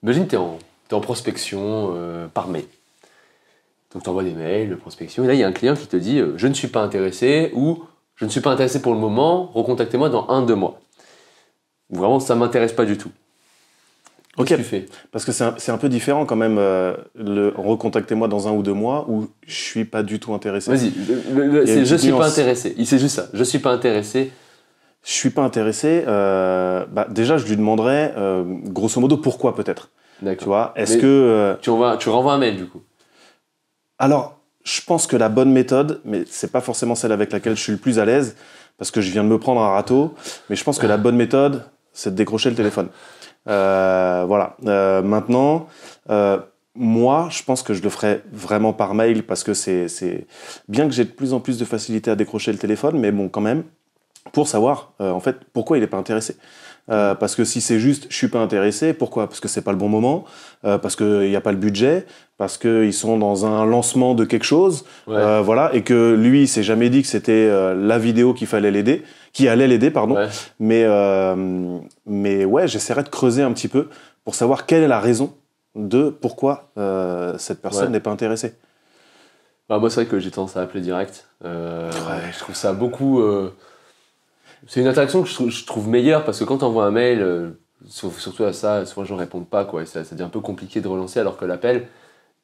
Imagine, t'es en prospection par mail. Donc tu envoies des mails de prospection, et là il y a un client qui te dit « Je ne suis pas intéressé » ou « Je ne suis pas intéressé pour le moment, recontactez-moi dans 1-2 mois ». Ou vraiment, ça ne m'intéresse pas du tout. Qu'est-ce que tu fais? Parce que c'est un peu différent quand même, recontactez-moi dans 1 ou 2 mois, ou je suis pas du tout intéressé. Vas-y, c'est je suis pas intéressé. C'est juste ça, je suis pas intéressé. Je suis pas intéressé, déjà je lui demanderais, grosso modo, pourquoi peut-être. D'accord. Tu vois, est-ce que... Tu renvoies un mail du coup. Alors, je pense que la bonne méthode, mais c'est pas forcément celle avec laquelle je suis le plus à l'aise, parce que je viens de me prendre un râteau, mais je pense que la bonne méthode, c'est de décrocher le téléphone. Voilà. Maintenant, moi, je pense que je le ferai vraiment par mail, parce que c'est bien que j'ai de plus en plus de facilité à décrocher le téléphone, mais bon, quand même, pour savoir, en fait, pourquoi il n'est pas intéressé. Parce que si c'est juste je suis pas intéressé, pourquoi? Parce que c'est pas le bon moment, parce qu'il n'y a pas le budget, parce qu'ils sont dans un lancement de quelque chose, voilà, et que lui il s'est jamais dit que c'était la vidéo qui allait l'aider, pardon. Ouais. Mais ouais, j'essaierai de creuser un petit peu pour savoir quelle est la raison de pourquoi cette personne n'est pas intéressée. Bah, moi c'est vrai que j'ai tendance à appeler direct. Je trouve ça beaucoup... C'est une interaction que je trouve meilleure parce que quand tu envoies un mail, surtout à ça, souvent les gens ne répondent pas, quoi, et ça devient un peu compliqué de relancer, alors que l'appel,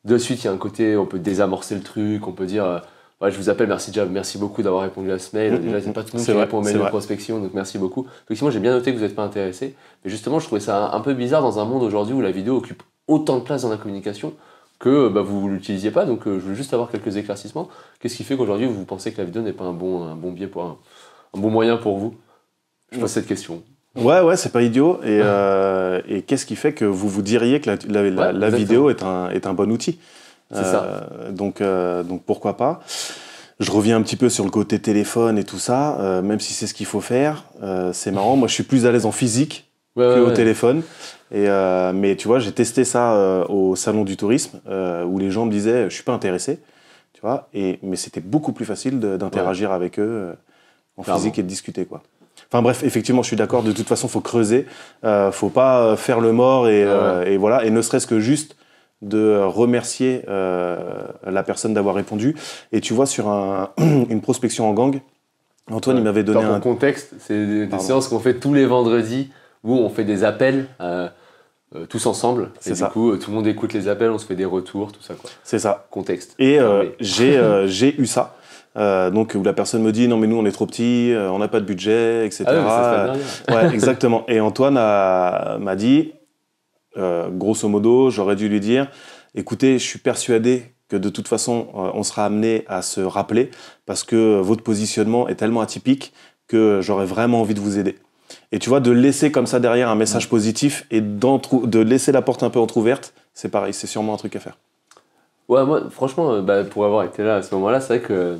de suite il y a un côté, on peut désamorcer le truc, on peut dire ouais, je vous appelle, merci beaucoup d'avoir répondu à ce mail. Déjà, c'est pas tout le monde qui répond aux mails de prospection, donc merci beaucoup. Effectivement, j'ai bien noté que vous n'êtes pas intéressé, mais justement, je trouvais ça un peu bizarre dans un monde aujourd'hui où la vidéo occupe autant de place dans la communication que vous ne l'utilisiez pas, donc je veux juste avoir quelques éclaircissements. Qu'est-ce qui fait qu'aujourd'hui vous pensez que la vidéo n'est pas un bon biais pour un bon moyen pour vous? Je pose cette question. Ouais, c'est pas idiot. Et qu'est-ce qui fait que vous diriez que la vidéo est un bon outil? C'est ça. Donc pourquoi pas? Je reviens un petit peu sur le côté téléphone et tout ça, même si c'est ce qu'il faut faire. C'est marrant, moi je suis plus à l'aise en physique qu'au téléphone. Mais tu vois, j'ai testé ça au salon du tourisme, où les gens me disaient je suis pas intéressé. Tu vois, mais c'était beaucoup plus facile d'interagir avec eux en physique et de discuter, quoi. Enfin bref, effectivement, je suis d'accord. De toute façon, faut creuser. Faut pas faire le mort et voilà. Et ne serait-ce que juste de remercier la personne d'avoir répondu. Et tu vois, sur une prospection en gang, Antoine, il m'avait donné un contexte. C'est des séances qu'on fait tous les vendredis où on fait des appels tous ensemble. Et du coup, tout le monde écoute les appels, on se fait des retours, tout ça, quoi. C'est ça. Contexte. Et j'ai eu ça. Donc où la personne me dit non mais nous on est trop petits, on n'a pas de budget, etc. Ouais, exactement. Et Antoine m'a dit, grosso modo, j'aurais dû lui dire, écoutez, je suis persuadé que de toute façon on sera amené à se rappeler parce que votre positionnement est tellement atypique que j'aurais vraiment envie de vous aider. Et tu vois, de laisser comme ça derrière un message positif et de laisser la porte un peu entrouverte, c'est pareil, c'est sûrement un truc à faire. Ouais, moi franchement, pour avoir été là à ce moment-là, c'est vrai que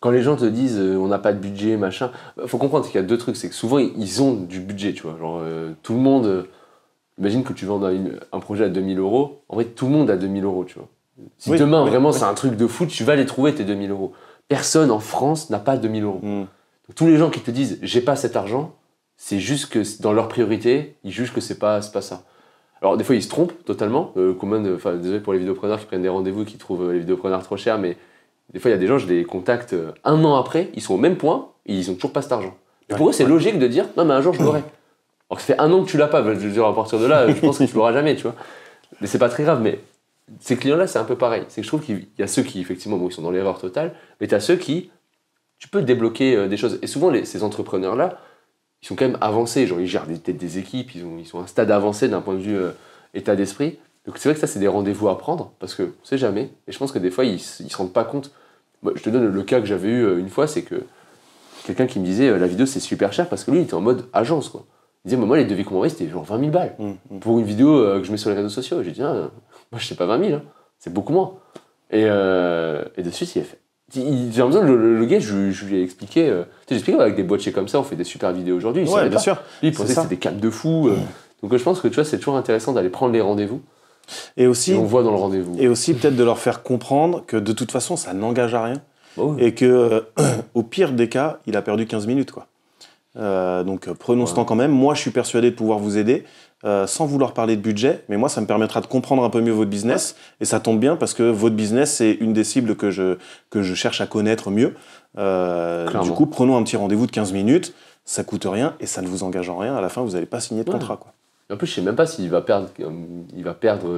quand les gens te disent on n'a pas de budget, machin, faut comprendre qu'il y a deux trucs, c'est que souvent ils ont du budget, tu vois. Genre tout le monde, imagine que tu vends un projet à 2000 €, en vrai tout le monde a 2000 €, tu vois. Si demain vraiment c'est un truc de foot, tu vas les trouver tes 2000 €. Personne en France n'a pas 2000 €. Donc, tous les gens qui te disent j'ai pas cet argent, c'est juste que dans leur priorité, ils jugent que c'est pas ça. Alors des fois ils se trompent totalement, désolé pour les vidéopreneurs qui prennent des rendez-vous et qui trouvent les vidéopreneurs trop chers, mais des fois, il y a des gens, je les contacte 1 an après, ils sont au même point et ils n'ont toujours pas cet argent. Pour eux, c'est logique de dire non, mais un jour, je l'aurai. Alors que ça fait 1 an que tu l'as pas. Je veux dire, à partir de là, je pense que tu l'auras jamais, tu vois. Mais c'est pas très grave. Mais ces clients-là, c'est un peu pareil. C'est que je trouve qu'il y a ceux qui, effectivement, ils sont dans l'erreur totale, mais tu as ceux qui, tu peux débloquer des choses. Et souvent, ces entrepreneurs-là, ils sont quand même avancés. Genre, ils gèrent des équipes, ils sont à un stade avancé d'un point de vue état d'esprit. Donc c'est vrai que ça, c'est des rendez-vous à prendre, parce que on sait jamais. Et je pense que des fois, ils se rendent pas compte. Moi, je te donne le cas que j'avais eu une fois, c'est que quelqu'un qui me disait la vidéo c'est super cher, parce que lui, il était en mode agence, quoi. Il disait, moi, les devis qu'on m'envoyait, c'était genre 20 000 balles pour une vidéo que je mets sur les réseaux sociaux. Et j'ai dit, moi, je sais pas 20 000, hein. C'est beaucoup moins. Et de suite, il a fait. J'ai besoin le gars, je lui ai expliqué. J'ai expliqué avec des boîtiers comme ça, on fait des super vidéos aujourd'hui. Ouais, bien sûr. Lui, il pensait que c'était des câbles de fou. Donc je pense que tu vois, c'est toujours intéressant d'aller prendre les rendez-vous. Et aussi, on voit dans le rendez-vous. Et aussi peut-être de leur faire comprendre que de toute façon, ça n'engage à rien. Et que au pire des cas, il a perdu 15 minutes, quoi. Donc prenons ce temps quand même. Moi, je suis persuadé de pouvoir vous aider sans vouloir parler de budget, mais moi, ça me permettra de comprendre un peu mieux votre business. Et ça tombe bien parce que votre business, c'est une des cibles que je cherche à connaître mieux. Du coup, prenons un petit rendez-vous de 15 minutes. Ça coûte rien et ça ne vous engage en rien. À la fin, vous n'allez pas signer de contrat, quoi. En plus, je sais même pas s'il va perdre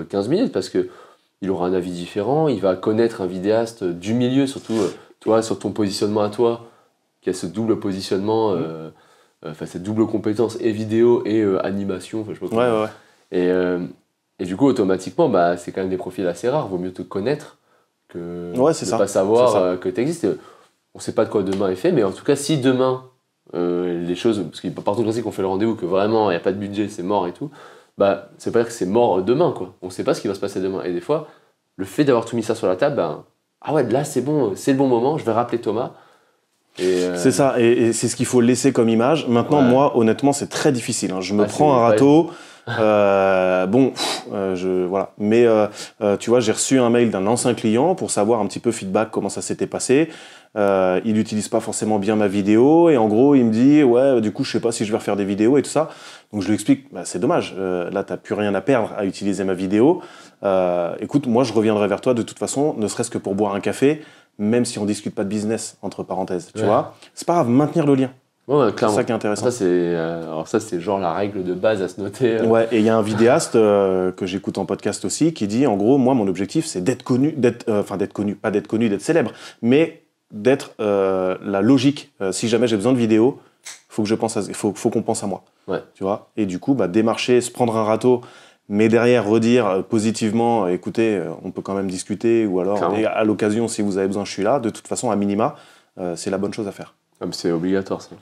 15 minutes parce que il aura un avis différent, il va connaître un vidéaste du milieu, surtout toi, sur ton positionnement à toi, qui a ce double positionnement, cette double compétence et vidéo et animation. Je sais pas comment. Et du coup, automatiquement, c'est quand même des profils assez rares. Vaut mieux te connaître que ne pas savoir que tu existes. On ne sait pas de quoi demain est fait, mais en tout cas, si demain, les choses, parce qu'il partout de qu'on fait le rendez-vous, que vraiment il n'y a pas de budget, c'est mort et tout, c'est pas dire que c'est mort demain, quoi. On ne sait pas ce qui va se passer demain. Et des fois, le fait d'avoir tout mis ça sur la table, ah ouais, là c'est bon, c'est le bon moment, je vais rappeler Thomas. C'est ça, et c'est ce qu'il faut laisser comme image. Maintenant, moi, honnêtement, c'est très difficile. Je me prends un râteau. Voilà. Mais tu vois, j'ai reçu un mail d'un ancien client pour savoir un petit peu feedback, comment ça s'était passé. Il n'utilise pas forcément bien ma vidéo et en gros, il me dit ouais, du coup, je sais pas si je vais refaire des vidéos et tout ça. Donc je lui explique, c'est dommage. Là, t'as plus rien à perdre à utiliser ma vidéo. Écoute, moi, je reviendrai vers toi de toute façon, ne serait-ce que pour boire un café, même si on discute pas de business entre parenthèses. Tu vois, c'est pas grave, maintenir le lien. Ouais, c'est ça qui est intéressant. Ça, c'est genre la règle de base à se noter. Ouais, et il y a un vidéaste que j'écoute en podcast aussi qui dit, en gros, moi, mon objectif, c'est d'être connu, d'être célèbre, mais d'être la logique. Si jamais j'ai besoin de vidéos, faut qu'on pense à moi. Ouais. Tu vois. Et du coup, démarcher, se prendre un râteau, mais derrière redire positivement, écoutez, on peut quand même discuter, ou alors à l'occasion, si vous avez besoin, je suis là. De toute façon, à minima, c'est la bonne chose à faire. C'est obligatoire, ça.